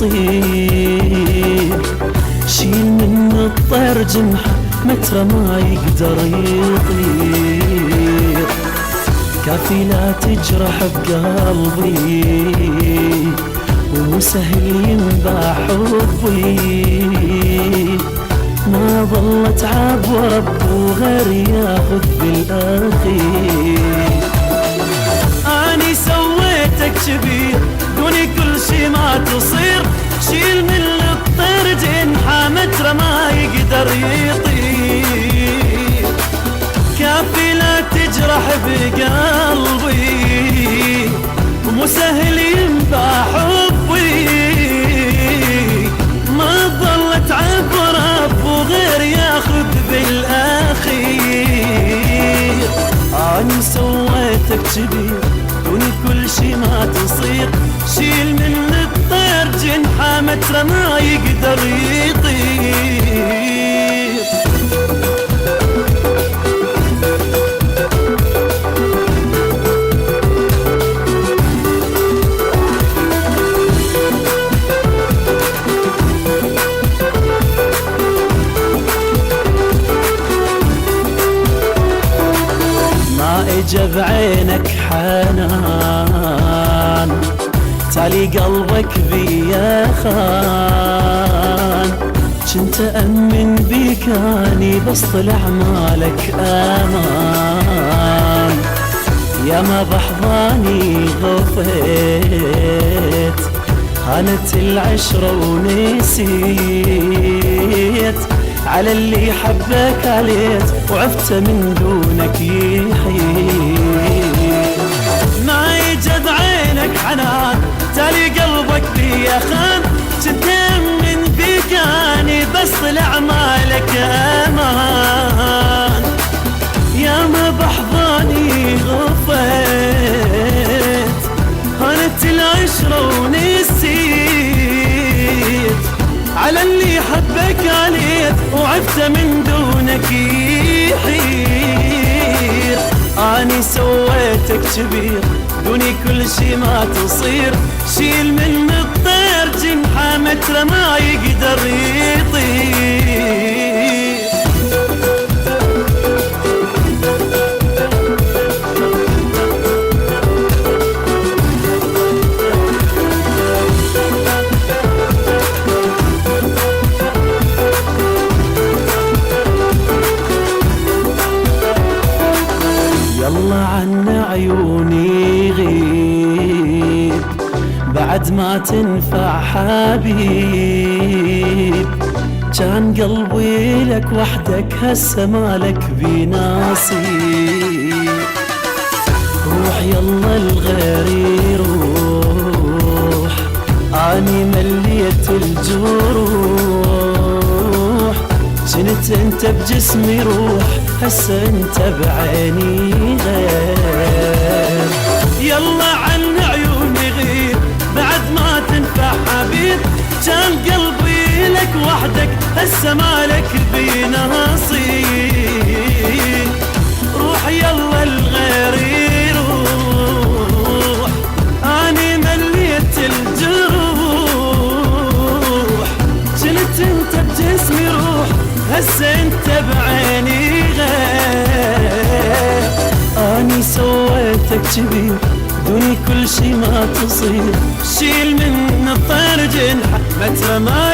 يصير، شيل من الطير جنحه متر ما يقدر يطير، كافي لا تجرح بقلبي ومو سهل ينباع حبي، ما ظل تعب ورب وغير ياخذ بالاخير. اني سويتك كبير دوني كل شي ما تصير، شيل من الطير جنحه متر ما يقدر يطير، كافي لا تجرح بقلبي ومو سهل ينباع حبي، ما ظلت عبرة وغير ياخذ بالاخير. اني سويتك كبير دوني كل شي ما تصير، شيل من الطير جنحه متر ما يقدر يطير. اجا بعينك حنان تالي قلبك بيا خان، كنت أأمن بيك اني بس طلع مالك امان، يا ما بحضاني غفيت هانت العشرة ونسيت، على اللي حبك عليت وعفت من دونك يحيي. ما يجد عينك حنان تالي قلبك بيا خان، كنت من بيك اني بس طلع مالك امان، يا ما بحضاني غفيت هانت العشرة ونسيت، على اللي حبك عليت وعفت من دونك يحير. اني سويتك كبير دوني كل شي ما تصير، شيل من الطير جنحه متر ما يقدر يطير. يلا عنا عيوني غيب بعد ما تنفع حبيب، كان قلبي لك وحدك هسه مالك بناصيب، روح يلا الغير روح اني مليت الجروح، كنت انت بجسمي روح هسه انت بعيني غير، يلا عن عيوني غير بعد ما تنفع حبيب، كان قلبي لك وحدك هسه مالك بينا نصيب، روح يلا الغير يروح اني مليت الجروح، كنت انت بجسمي روح هسه انت بعيني غير. اني سويتك كبير دوني كل شي ما تصير، شيل من الطير جنحه متر ما